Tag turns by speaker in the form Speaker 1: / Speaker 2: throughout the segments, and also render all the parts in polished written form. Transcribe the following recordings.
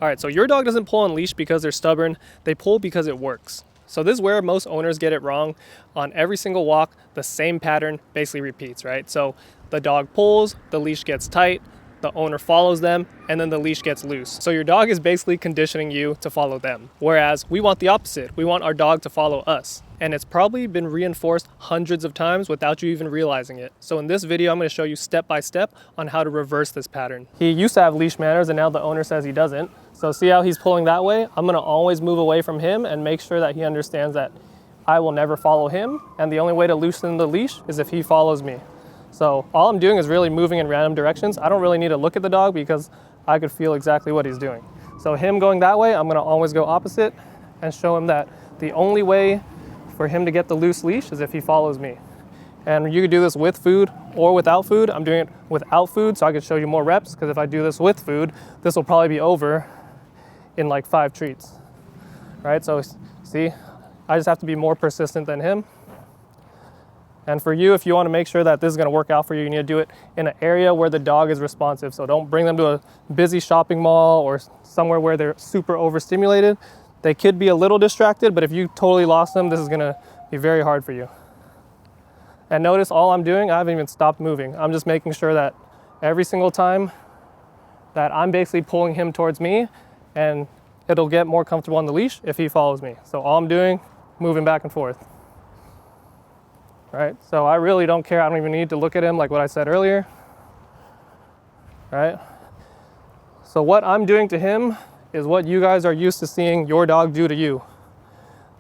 Speaker 1: All right, so your dog doesn't pull on leash because they're stubborn. They pull because it works. So this is where most owners get it wrong. On every single walk, the same pattern basically repeats, right? So the dog pulls, the leash gets tight, the owner follows them, and then the leash gets loose. So your dog is basically conditioning you to follow them. Whereas we want the opposite. We want our dog to follow us. And it's probably been reinforced hundreds of times without you even realizing it. So in this video, I'm going to show you step by step on how to reverse this pattern. He used to have leash manners and now the owner says he doesn't. So see how he's pulling that way? I'm going to always move away from him and make sure that he understands that I will never follow him. And the only way to loosen the leash is if he follows me. So all I'm doing is really moving in random directions. I don't really need to look at the dog because I could feel exactly what he's doing. So him going that way, I'm going to always go opposite and show him that the only way for him to get the loose leash is if he follows me. And you could do this with food or without food. I'm doing it without food so I could show you more reps, because if I do this with food, this will probably be over in like 5 treats, right? So see, I just have to be more persistent than him. And for you, if you want to make sure that this is going to work out for you, you need to do it in an area where the dog is responsive. So don't bring them to a busy shopping mall or somewhere where they're super overstimulated. They could be a little distracted, but if you totally lost them, this is going to be very hard for you. And notice all I'm doing, I haven't even stopped moving. I'm just making sure that every single time that I'm basically pulling him towards me, and it'll get more comfortable on the leash if he follows me. So all I'm doing, moving back and forth. Right? So I really don't care. I don't even need to look at him like what I said earlier. Right? So what I'm doing to him is what you guys are used to seeing your dog do to you.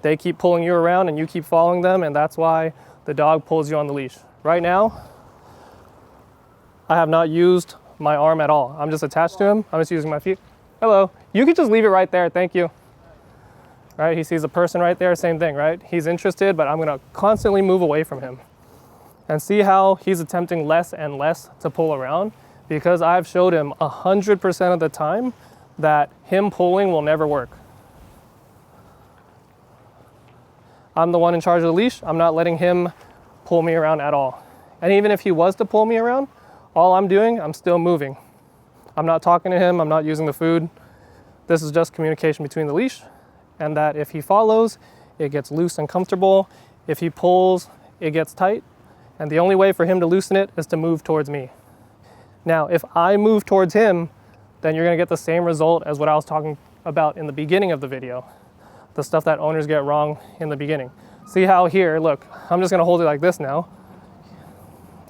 Speaker 1: They keep pulling you around and you keep following them, and that's why the dog pulls you on the leash. Right now, I have not used my arm at all. I'm just attached to him. I'm just using my feet. Hello. You could just leave it right there. Thank you. Right? He sees a person right there. Same thing, right? He's interested, but I'm going to constantly move away from him. And see how he's attempting less and less to pull around? Because I've showed him 100% of the time that him pulling will never work. I'm the one in charge of the leash. I'm not letting him pull me around at all. And even if he was to pull me around, all I'm doing, I'm still moving. I'm not talking to him. I'm not using the food. This is just communication between the leash, and that if he follows, it gets loose and comfortable. If he pulls, it gets tight. And the only way for him to loosen it is to move towards me. Now, if I move towards him, then you're going to get the same result as what I was talking about in the beginning of the video. The stuff that owners get wrong in the beginning. See how here, look, I'm just going to hold it like this now.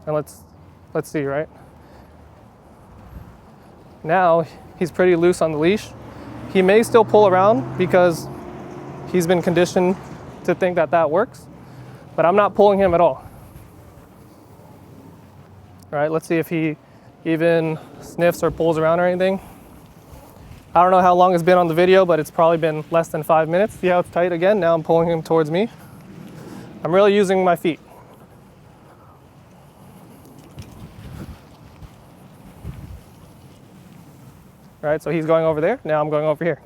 Speaker 1: And let's see, right? Now, he's pretty loose on the leash. He may still pull around because he's been conditioned to think that that works, but I'm not pulling him at all. All right, let's see if he even sniffs or pulls around or anything. I don't know how long it's been on the video, but it's probably been less than 5 minutes. See how it's tight again? Now I'm pulling him towards me. I'm really using my feet. All right, so he's going over there. Now I'm going over here.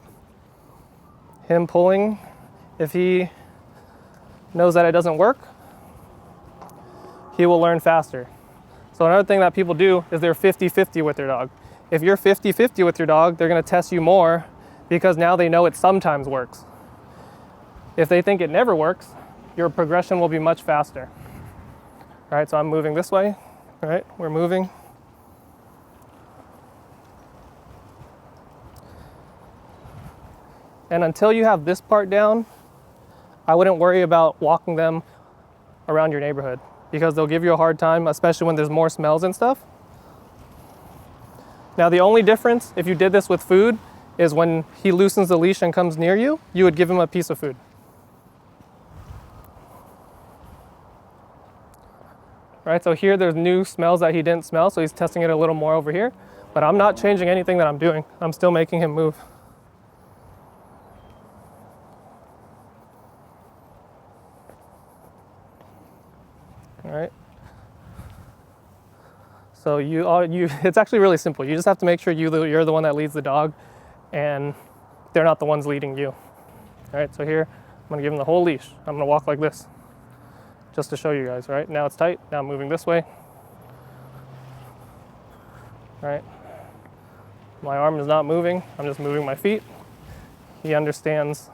Speaker 1: Him pulling, if he knows that it doesn't work, he will learn faster. So another thing that people do is they're 50-50 with their dog. If you're 50-50 with your dog, they're going to test you more because now they know it sometimes works. If they think it never works, your progression will be much faster. All right, so I'm moving this way. All right, we're moving. And until you have this part down, I wouldn't worry about walking them around your neighborhood because they'll give you a hard time, especially when there's more smells and stuff. Now, the only difference if you did this with food is when he loosens the leash and comes near you, you would give him a piece of food. Right, so here there's new smells that he didn't smell, so he's testing it a little more over here. But I'm not changing anything that I'm doing. I'm still making him move. All right. So it's actually really simple. You just have to make sure you're the one that leads the dog and they're not the ones leading you. All right, so here, I'm gonna give him the whole leash. I'm gonna walk like this, just to show you guys, right? Now it's tight, now I'm moving this way. All right, My arm is not moving, I'm just moving my feet. He understands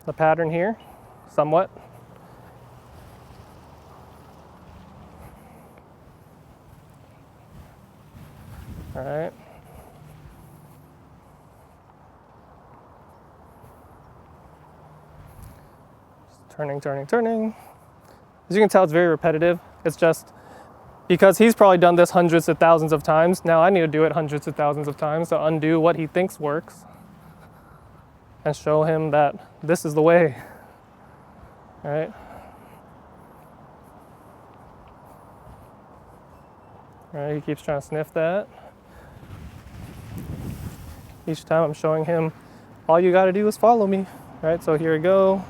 Speaker 1: the pattern here, somewhat. All right. Just turning, turning, turning. As you can tell, it's very repetitive. It's just because he's probably done this hundreds of thousands of times. Now I need to do it hundreds of thousands of times to undo what he thinks works and show him that this is the way. All right. All right, he keeps trying to sniff that. Each time I'm showing him, all you got to do is follow me. All right, so here we go.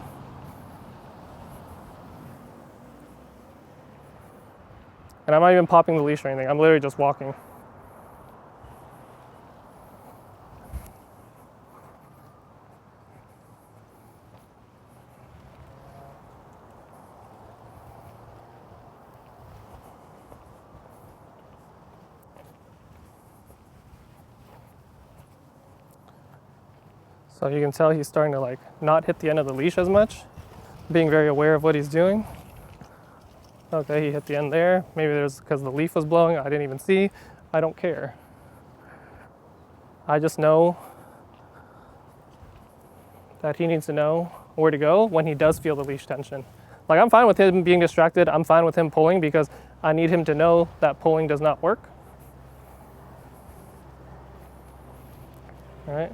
Speaker 1: And I'm not even popping the leash or anything. I'm literally just walking. So you can tell he's starting to like not hit the end of the leash as much, being very aware of what he's doing. Okay, he hit the end there. Maybe there's because the leaf was blowing, I didn't even see. I don't care. I just know that he needs to know where to go when he does feel the leash tension. Like I'm fine with him being distracted. I'm fine with him pulling because I need him to know that pulling does not work. All right.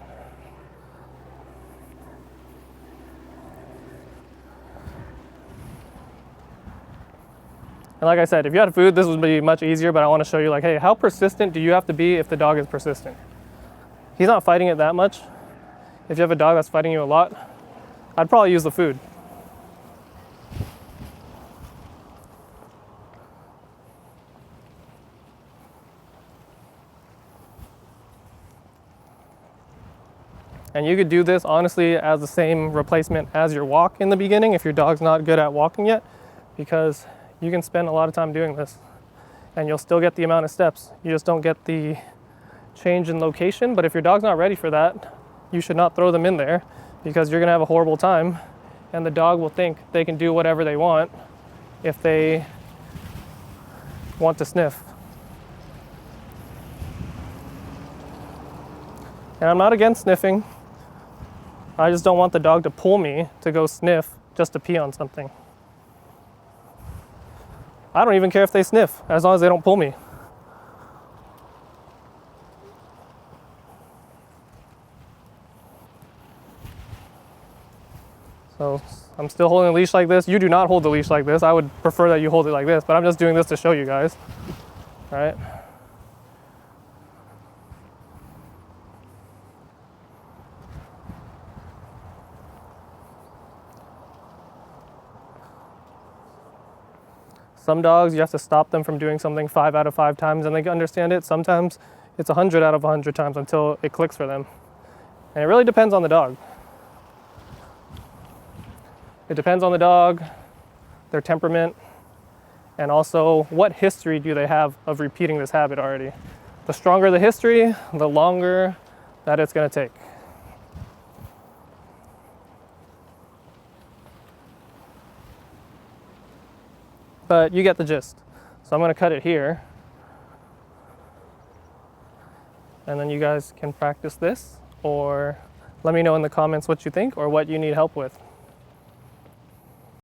Speaker 1: And like I said, if you had food, this would be much easier, but I want to show you like, hey, how persistent do you have to be if the dog is persistent? He's not fighting it that much. If you have a dog that's fighting you a lot, I'd probably use the food. And you could do this honestly as the same replacement as your walk in the beginning if your dog's not good at walking yet, because you can spend a lot of time doing this and you'll still get the amount of steps. You just don't get the change in location. But if your dog's not ready for that, you should not throw them in there because you're gonna have a horrible time and the dog will think they can do whatever they want if they want to sniff. And I'm not against sniffing. I just don't want the dog to pull me to go sniff just to pee on something. I don't even care if they sniff, as long as they don't pull me. So I'm still holding the leash like this. You do not hold the leash like this. I would prefer that you hold it like this, but I'm just doing this to show you guys. All right. Some dogs, you have to stop them from doing something 5 out of 5 times and they can understand it. Sometimes it's 100 out of 100 times until it clicks for them. And it really depends on the dog. It depends on the dog, their temperament, and also what history do they have of repeating this habit already. The stronger the history, the longer that it's going to take. But you get the gist. So I'm going to cut it here. And then you guys can practice this, or let me know in the comments what you think or what you need help with.